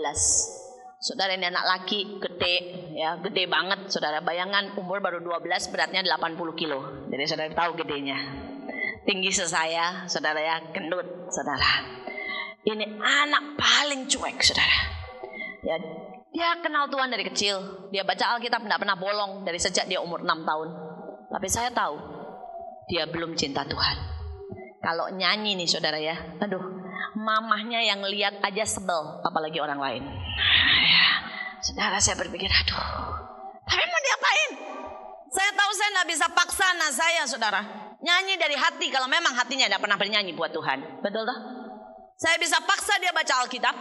Saudara, ini anak laki, gede banget saudara. Bayangan umur baru 12, beratnya 80 kilo. Jadi saudara tahu gedenya. Tinggi sesaya, saudara ya, gendut saudara. Ini anak paling cuek saudara. Ya, dia kenal Tuhan dari kecil. Dia baca Alkitab tidak pernah bolong dari sejak dia umur 6 tahun. Tapi saya tahu dia belum cinta Tuhan. Kalau nyanyi nih saudara ya, mamahnya yang lihat aja sebel, apalagi orang lain. Ya, saudara, saya berpikir, tapi mau diapain? Saya tahu saya tidak bisa paksa anak saya, saudara, nyanyi dari hati kalau memang hatinya tidak pernah bernyanyi buat Tuhan. Betul toh? Saya bisa paksa dia baca Alkitab,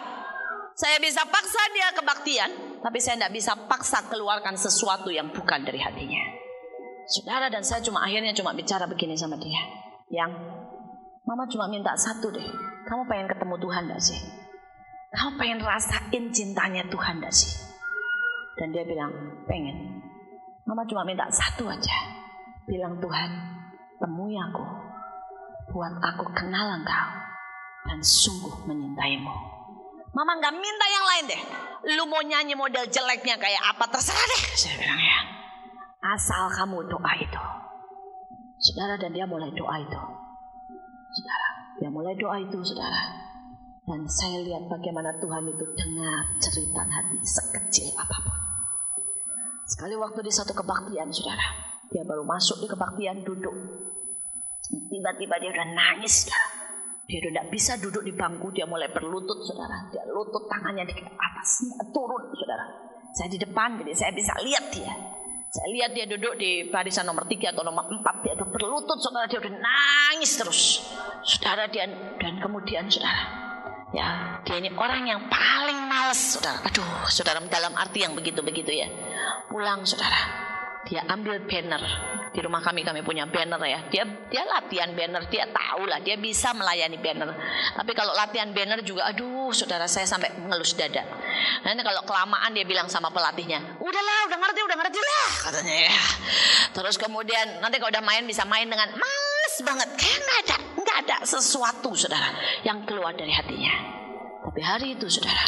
saya bisa paksa dia kebaktian, tapi saya tidak bisa paksa keluarkan sesuatu yang bukan dari hatinya. Saudara, dan saya akhirnya cuma bicara begini sama dia, yang Mama cuma minta satu deh. Kamu pengen ketemu Tuhan gak sih? Kamu pengen rasain cintanya Tuhan gak sih? Dan dia bilang, pengen. Mama cuma minta satu aja. Bilang, Tuhan, temui aku. Buat aku kenal Engkau. Dan sungguh menyintaimu. Mama gak minta yang lain deh. Lu mau nyanyi model jeleknya kayak apa, terserah deh. Saya bilang ya. Asal kamu doa itu. Saudara, dan dia mulai doa itu. Saudara, dia mulai doa itu, saudara. Dan saya lihat bagaimana Tuhan itu dengar cerita hati sekecil apapun. Sekali waktu di satu kebaktian, saudara, dia baru masuk di kebaktian, duduk. Tiba-tiba dia udah nangis, saudara. Dia udah tidak bisa duduk di bangku, dia mulai berlutut, saudara. Dia lutut tangannya di atas, turun, saudara. Saya di depan, jadi saya bisa lihat dia. Saya lihat dia duduk di barisan nomor 3 atau nomor 4. Dia udah berlutut, saudara. Dia udah nangis terus, saudara. Dan kemudian, saudara, ya, dia ini orang yang paling malas, saudara. Saudara, dalam arti yang begitu-begitu ya. Pulang, saudara, dia ambil banner. Di rumah kami punya banner ya. Dia latihan banner, dia tahu lah, dia bisa melayani banner. Tapi kalau latihan banner juga, saudara, saya sampai ngelus dada. Nanti kalau kelamaan dia bilang sama pelatihnya, udah ngerti lah, katanya ya. Terus kemudian nanti kalau udah main bisa main dengan males banget, kayak nggak ada sesuatu, saudara, yang keluar dari hatinya. Tapi hari itu, saudara,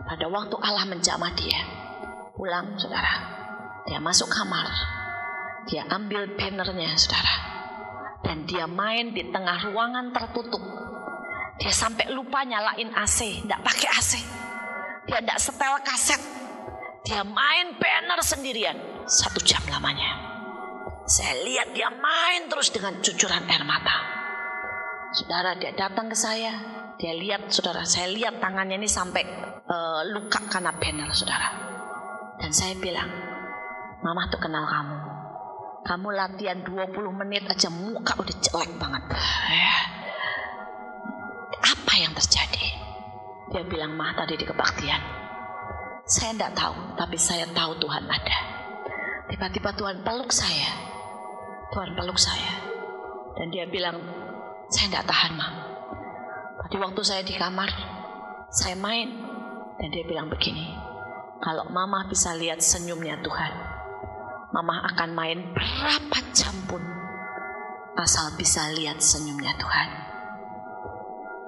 pada waktu Allah menjamah dia, pulang, saudara, dia masuk kamar. Dia ambil bannernya, saudara, dan dia main di tengah ruangan tertutup. Dia sampai lupa nyalain AC, tidak pakai AC. Dia tidak setel kaset. Dia main banner sendirian 1 jam lamanya. Saya lihat dia main terus dengan cucuran air mata. Saudara, dia datang ke saya. Dia lihat, saudara, saya lihat tangannya ini sampai luka karena banner, saudara. Dan saya bilang, Mama tuh kenal kamu. Kamu latihan 20 menit aja muka udah jelek banget. Apa yang terjadi? Dia bilang, Mah, tadi di kebaktian saya tidak tahu, tapi saya tahu Tuhan ada. Tiba-tiba Tuhan peluk saya. Dan dia bilang, saya tidak tahan, Mah. Tadi waktu saya di kamar, saya main. Dan dia bilang begini, kalau Mama bisa lihat senyumnya Tuhan, Mama akan main berapa jam pun asal bisa lihat senyumnya Tuhan.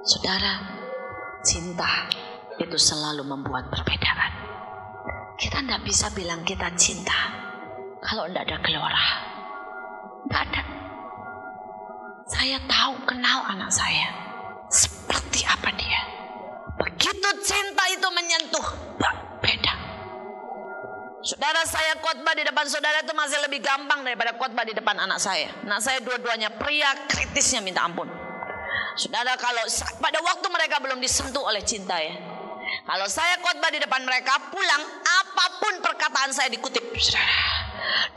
Saudara, cinta itu selalu membuat perbedaan. Kita tidak bisa bilang kita cinta kalau tidak ada gelora. Tidak ada. Saya tahu, kenal anak saya seperti apa dia. Begitu cinta itu menyentuh, beda. Saudara, saya khotbah di depan saudara itu masih lebih gampang daripada khotbah di depan anak saya. Anak saya dua-duanya pria, kritisnya minta ampun. Saudara, kalau pada waktu mereka belum disentuh oleh cinta ya, kalau saya khotbah di depan mereka, pulang apapun perkataan saya dikutip, saudara,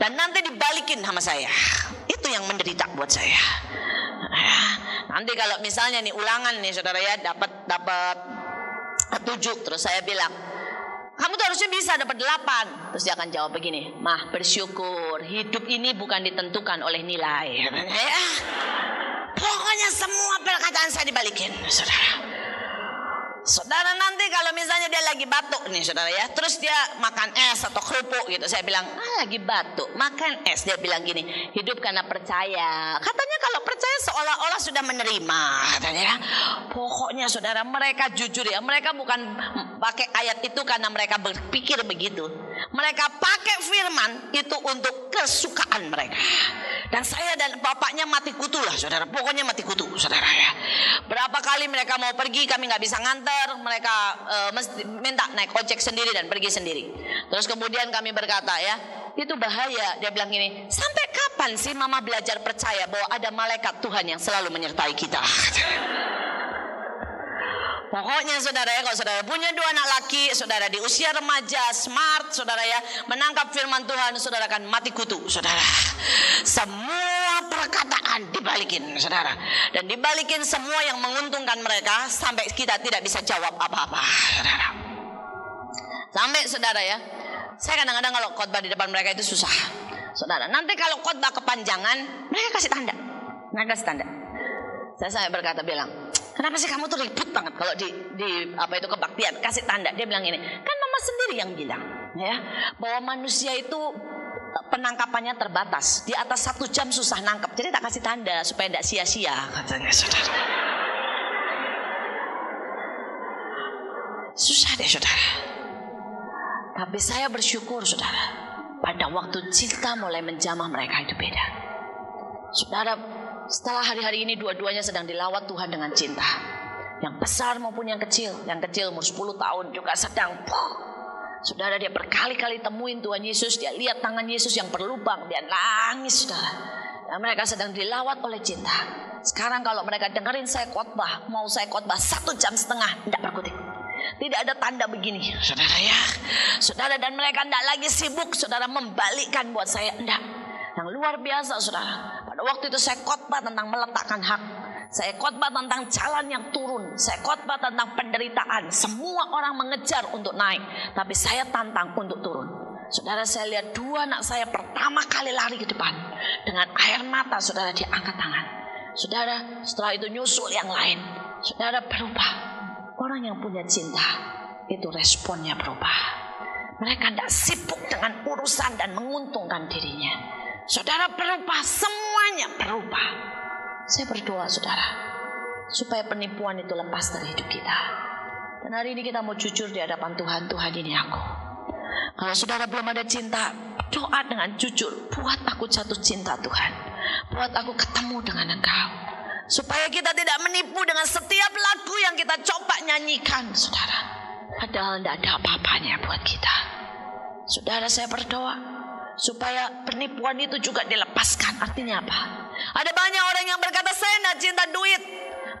dan nanti dibalikin sama saya. Itu itu yang menderita buat saya. Nanti kalau misalnya nih ulangan nih saudara ya, dapat 7, terus saya bilang, kamu tuh harusnya bisa dapat 8. Terus dia akan jawab begini, Mah, bersyukur, hidup ini bukan ditentukan oleh nilai. Ya, pokoknya semua perkataan saya dibalikin, saudara. Saudara, nanti kalau misalnya dia lagi batuk nih saudara ya, terus dia makan es atau kerupuk gitu, saya bilang, lagi batuk, makan es. Dia bilang gini, hidup karena percaya. Katanya kalau percaya seolah-olah sudah menerima, katanya ya. Pokoknya saudara, mereka jujur ya, mereka bukan pakai ayat itu karena mereka berpikir begitu. Mereka pakai firman itu untuk kesukaan mereka. Dan saya dan bapaknya mati kutu lah saudara, pokoknya mati kutu saudara ya. Berapa kali mereka mau pergi, kami gak bisa nganter, mereka mesti minta naik ojek sendiri dan pergi sendiri. Terus kemudian kami berkata ya, itu bahaya. Dia bilang gini, sampai kapan sih mama belajar percaya bahwa ada malaikat Tuhan yang selalu menyertai kita? Pokoknya saudara ya, kalau saudara punya 2 anak laki, saudara di usia remaja, smart, saudara ya, menangkap firman Tuhan, saudara akan mati kutu, saudara. Semua perkataan dibalikin, saudara. Dan dibalikin semua yang menguntungkan mereka, sampai kita tidak bisa jawab apa-apa, saudara. Sampai saudara ya, saya kadang-kadang kalau khotbah di depan mereka itu susah, saudara. Nanti kalau khotbah kepanjangan, mereka kasih tanda. Mereka kasih tanda. Saya berkata bilang, kenapa sih kamu tuh ribut banget kalau di apa itu kebaktian, kasih tanda. Dia bilang ini, kan mama sendiri yang bilang ya, bahwa manusia itu penangkapannya terbatas. Di atas 1 jam susah nangkap, jadi tak kasih tanda supaya tidak sia-sia, katanya saudara. Susah deh saudara. Tapi saya bersyukur saudara, pada waktu cinta mulai menjamah mereka itu beda. Saudara, setelah hari-hari ini dua-duanya sedang dilawat Tuhan dengan cinta. Yang besar maupun yang kecil. Yang kecil umur 10 tahun juga sedang. Saudara, dia berkali-kali temuin Tuhan Yesus. Dia lihat tangan Yesus yang berlubang. Dia nangis saudara. Dan mereka sedang dilawat oleh cinta. Sekarang kalau mereka dengerin saya khotbah, mau saya khotbah 1,5 jam, tidak berkutik. Tidak ada tanda begini saudara ya. Saudara, dan mereka tidak lagi sibuk saudara membalikkan buat saya, tidak. Yang luar biasa saudara, pada waktu itu saya khotbah tentang meletakkan hak. Saya khotbah tentang jalan yang turun. Saya khotbah tentang penderitaan. Semua orang mengejar untuk naik, tapi saya tantang untuk turun. Saudara, saya lihat 2 anak saya pertama kali lari ke depan. Dengan air mata saudara, dia angkat tangan. Saudara, setelah itu nyusul yang lain. Saudara, berubah. Orang yang punya cinta itu responnya berubah. Mereka tidak sibuk dengan urusan dan menguntungkan dirinya. Saudara, berubah, semuanya berubah. Saya berdoa saudara, supaya penipuan itu lepas dari hidup kita. Dan hari ini kita mau jujur di hadapan Tuhan. Tuhan, ini aku. Kalau saudara belum ada cinta, doa dengan jujur, buat aku jatuh cinta Tuhan. Buat aku ketemu dengan Engkau. Supaya kita tidak menipu dengan setiap lagu yang kita coba nyanyikan saudara, padahal tidak ada apa-apanya buat kita. Saudara, saya berdoa supaya penipuan itu juga dilepaskan. Artinya apa? Ada banyak orang yang berkata, saya tidak cinta duit,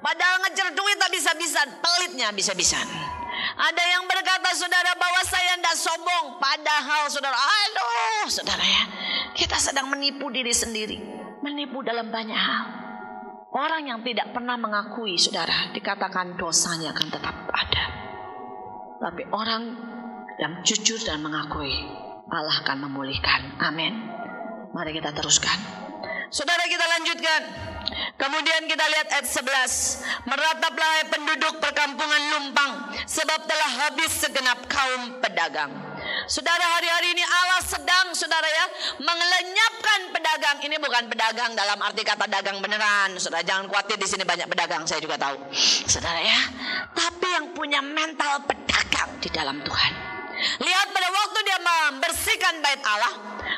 padahal ngejar duit tak bisa-bisan, pelitnya bisa-bisan. Ada yang berkata saudara bahwa saya tidak sombong, padahal saudara, aduh saudara ya, kita sedang menipu diri sendiri, menipu dalam banyak hal. Orang yang tidak pernah mengakui saudara, dikatakan dosanya akan tetap ada. Tapi orang yang jujur dan mengakui, Allah akan memulihkan. Amin. Mari kita teruskan. Saudara, kita lanjutkan. Kemudian kita lihat ayat 11. Merataplah hai penduduk perkampungan lumpang, sebab telah habis segenap kaum pedagang. Saudara, hari-hari ini Allah sedang saudara ya melenyapkan pedagang. Ini bukan pedagang dalam arti kata dagang beneran. Saudara, jangan khawatir, di sini banyak pedagang, saya juga tahu. Saudara ya, tapi yang punya mental pedagang di dalam Tuhan. Lihat, pada waktu dia membersihkan bait Allah,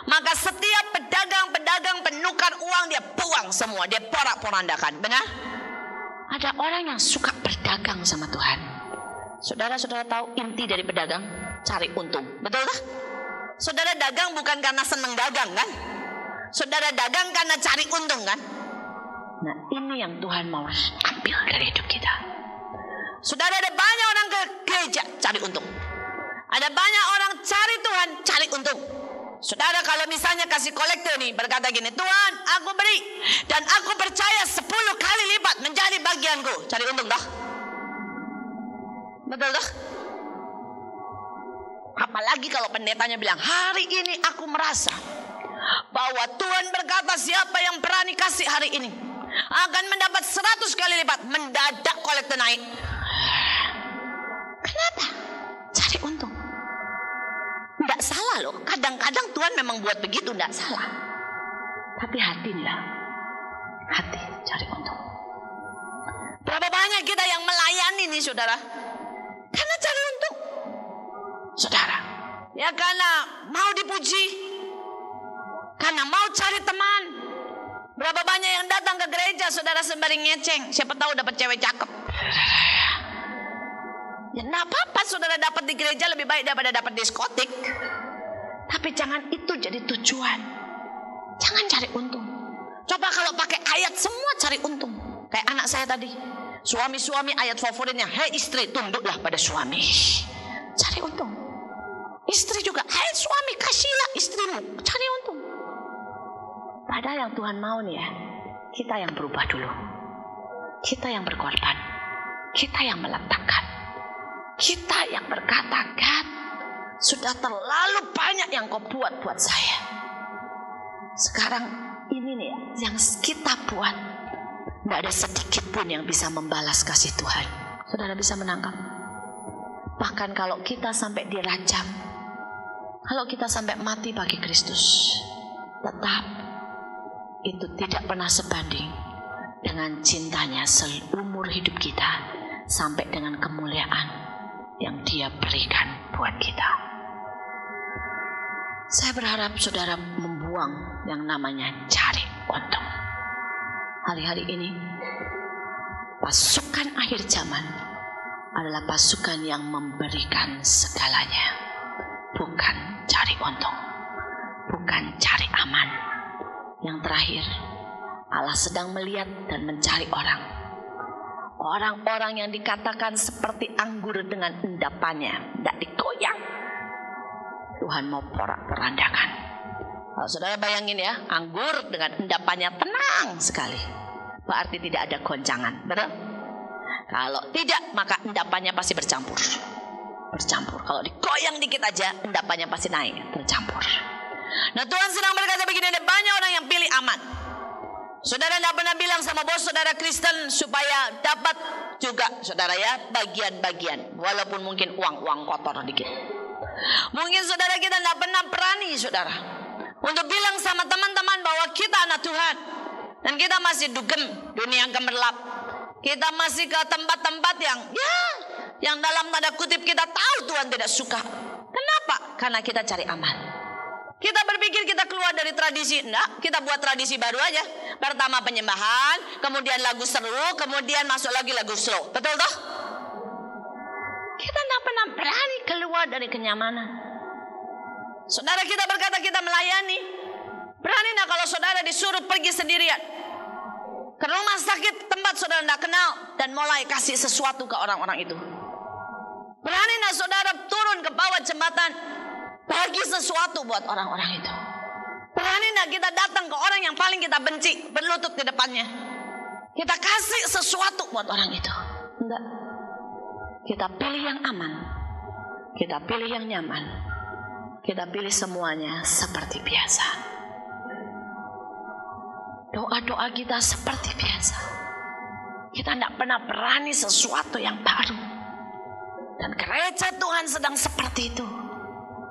maka setiap pedagang-pedagang penukar uang dia buang semua, dia porak-porandakan. Benar? Ada orang yang suka berdagang sama Tuhan. Saudara-saudara tahu inti dari pedagang? Cari untung. Betul tak? Saudara dagang bukan karena senang dagang kan? Saudara dagang karena cari untung kan? Nah, ini yang Tuhan mau ambil dari hidup kita. Saudara, ada banyak orang ke gereja cari untung. Ada banyak orang cari Tuhan cari untung. Saudara, kalau misalnya kasih kolektor nih berkata gini, Tuhan aku beri dan aku percaya 10 kali lipat menjadi bagianku. Cari untung dah. Betul dah. Apalagi kalau pendetanya bilang, hari ini aku merasa bahwa Tuhan berkata siapa yang berani kasih hari ini akan mendapat 100 kali lipat. Mendadak kolektor naik. Kenapa? Cari untung. Tidak salah loh. Kadang-kadang Tuhan memang buat begitu, tidak salah. Tapi hatilah. Hati cari untung. Berapa banyak kita yang melayani nih saudara, karena cari untung. Saudara, ya karena mau dipuji, karena mau cari teman. Berapa banyak yang datang ke gereja saudara sembari ngeceng, siapa tahu dapat cewek cakep. Ya enggak apa-apa saudara dapat di gereja lebih baik daripada dapat diskotik. Tapi jangan itu jadi tujuan. Jangan cari untung. Coba kalau pakai ayat semua cari untung. Kayak anak saya tadi. Suami-suami ayat favoritnya, hei istri tunduklah pada suami. Cari untung. Istri juga, hei suami kasihlah istrimu. Cari untung. Padahal yang Tuhan mau nih ya, kita yang berubah dulu. Kita yang berkorban. Kita yang meletakkan. Kita yang berkata, God, sudah terlalu banyak yang kau buat saya. Sekarang ini nih yang kita buat, tidak ada sedikit pun yang bisa membalas kasih Tuhan. Saudara bisa menangkap? Bahkan kalau kita sampai dirajam, kalau kita sampai mati bagi Kristus, tetap itu tidak pernah sebanding dengan cintanya seumur hidup kita sampai dengan kemuliaan yang Dia berikan buat kita. Saya berharap saudara membuang yang namanya cari untung. Hari-hari ini pasukan akhir zaman adalah pasukan yang memberikan segalanya, bukan cari untung, bukan cari aman. Yang terakhir, Allah sedang melihat dan mencari orang-orang yang dikatakan seperti anggur dengan endapannya, tidak digoyang. Tuhan mau porak-porandakan. Kalau saudara bayangin ya, anggur dengan endapannya tenang sekali, berarti tidak ada goncangan, betul? Kalau tidak, maka endapannya pasti bercampur. Kalau digoyang dikit aja, endapannya pasti naik, tercampur. Nah Tuhan sedang berkata begini, ada banyak orang yang pilih aman. Saudara tidak pernah bilang sama bos saudara Kristen supaya dapat juga saudara ya bagian-bagian, walaupun mungkin uang kotor dikit. Mungkin saudara kita tidak pernah berani saudara untuk bilang sama teman-teman bahwa kita anak Tuhan dan kita masih dugem dunia yang gemerlap. Kita masih ke tempat-tempat yang dalam tanda kutip kita tahu Tuhan tidak suka. Kenapa? Karena kita cari aman. Kita berpikir kita keluar dari tradisi. Enggak, kita buat tradisi baru aja. Pertama penyembahan, kemudian lagu seru, kemudian masuk lagi lagu slow. Betul toh? Kita tidak pernah berani keluar dari kenyamanan. Saudara kita berkata kita melayani. Berani enggak kalau saudara disuruh pergi sendirian ke rumah sakit tempat saudara tidak kenal dan mulai kasih sesuatu ke orang-orang itu? Berani enggak saudara turun ke bawah jembatan bagi sesuatu buat orang-orang itu? Berani enggak kita datang ke orang yang paling kita benci, berlutut di depannya, kita kasih sesuatu buat orang itu? Enggak. Kita pilih yang aman, kita pilih yang nyaman, kita pilih semuanya seperti biasa. Doa-doa kita seperti biasa. Kita tidak pernah berani sesuatu yang baru. Dan gereja Tuhan sedang seperti itu.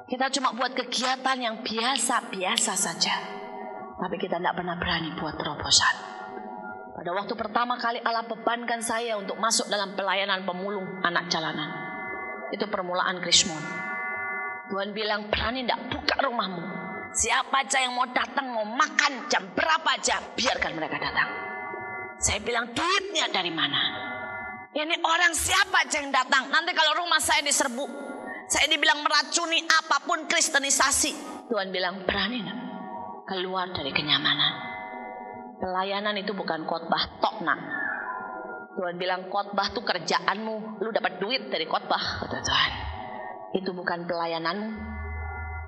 Kita cuma buat kegiatan yang biasa-biasa saja, tapi kita tidak pernah berani buat terobosan. Pada waktu pertama kali Allah bebankan saya untuk masuk dalam pelayanan pemulung anak jalanan, itu permulaan Krismon. Tuhan bilang, berani tidak buka rumahmu, siapa aja yang mau datang, mau makan jam berapa aja, biarkan mereka datang. Saya bilang, duitnya dari mana? Ini orang siapa aja yang datang, nanti kalau rumah saya diserbu, saya dibilang meracuni apapun kristenisasi. Tuhan bilang, berani enggak keluar dari kenyamanan? Pelayanan itu bukan khotbah tok nak. Tuhan bilang khotbah itu kerjaanmu, lu dapat duit dari khotbah, kata Tuhan. Itu bukan pelayananmu.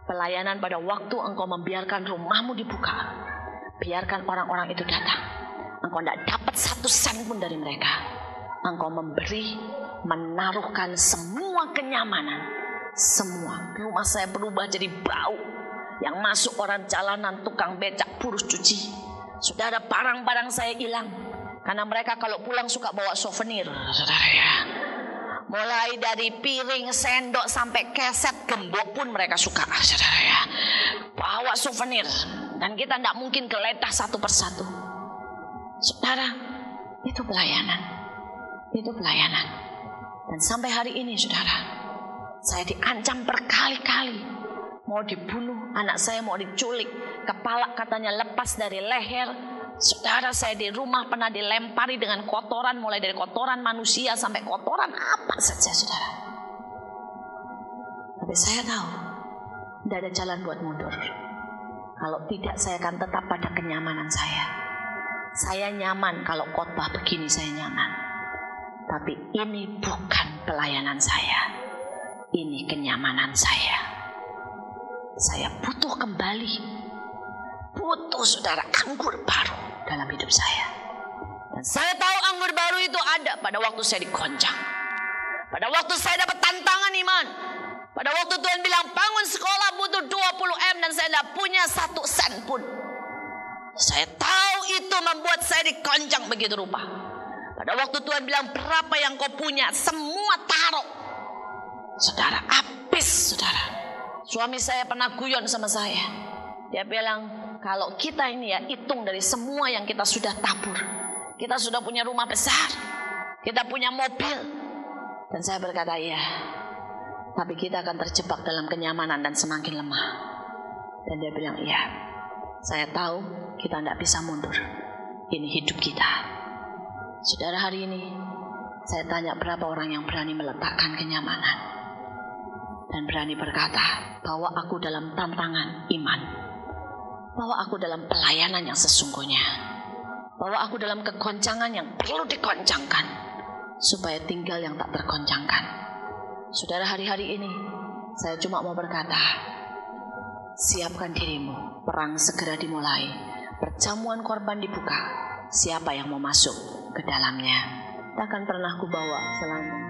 pelayanan pada waktu engkau membiarkan rumahmu dibuka, biarkan orang-orang itu datang. Engkau tidak dapat 1 sen pun dari mereka. Engkau memberi, menaruhkan semua kenyamanan. Semua rumah saya berubah jadi bau. Yang masuk orang jalanan, tukang becak, buruh cuci. Saudara, barang-barang saya hilang. Karena mereka kalau pulang suka bawa souvenir, saudara ya. Mulai dari piring, sendok, sampai keset, gembok pun mereka suka, saudara ya. Bawa souvenir. Dan kita tidak mungkin geledah satu persatu. Saudara, itu pelayanan. Itu pelayanan. Dan sampai hari ini, saudara, saya diancam berkali-kali. Mau dibunuh, anak saya mau diculik. Kepala katanya lepas dari leher. Saudara, saya di rumah pernah dilempari dengan kotoran, mulai dari kotoran manusia sampai kotoran apa saja, saudara. Tapi saya tahu tidak ada jalan buat mundur. Kalau tidak, saya akan tetap pada kenyamanan saya. Saya nyaman kalau khotbah begini, saya nyaman. Tapi ini bukan pelayanan saya. Ini kenyamanan saya. Saya butuh kembali. Butuh, saudara, anggur baru dalam hidup saya. Dan saya tahu anggur baru itu ada pada waktu saya digoncang. Pada waktu saya dapat tantangan iman. Pada waktu Tuhan bilang bangun sekolah butuh 20 M dan saya tidak punya 1 sen pun. Saya tahu itu membuat saya digoncang begitu rupa. Pada waktu Tuhan bilang berapa yang kau punya, semua taruh. Saudara, habis, saudara. Suami saya pernah guyon sama saya. Dia bilang, kalau kita ini ya hitung dari semua yang kita sudah tabur. Kita sudah punya rumah besar. Kita punya mobil. Dan saya berkata, iya. Tapi kita akan terjebak dalam kenyamanan dan semakin lemah. Dan dia bilang, iya. Saya tahu kita tidak bisa mundur. Ini hidup kita. Saudara, hari ini saya tanya berapa orang yang berani meletakkan kenyamanan. Dan berani berkata bahwa aku dalam tantangan iman. Bahwa aku dalam pelayanan yang sesungguhnya. Bahwa aku dalam kegoncangan yang perlu digoncangkan. Supaya tinggal yang tak tergoncangkan. Saudara, hari-hari ini saya cuma mau berkata, siapkan dirimu, perang segera dimulai. Perjamuan korban dibuka. Siapa yang mau masuk ke dalamnya? Takkan pernah ku bawa selain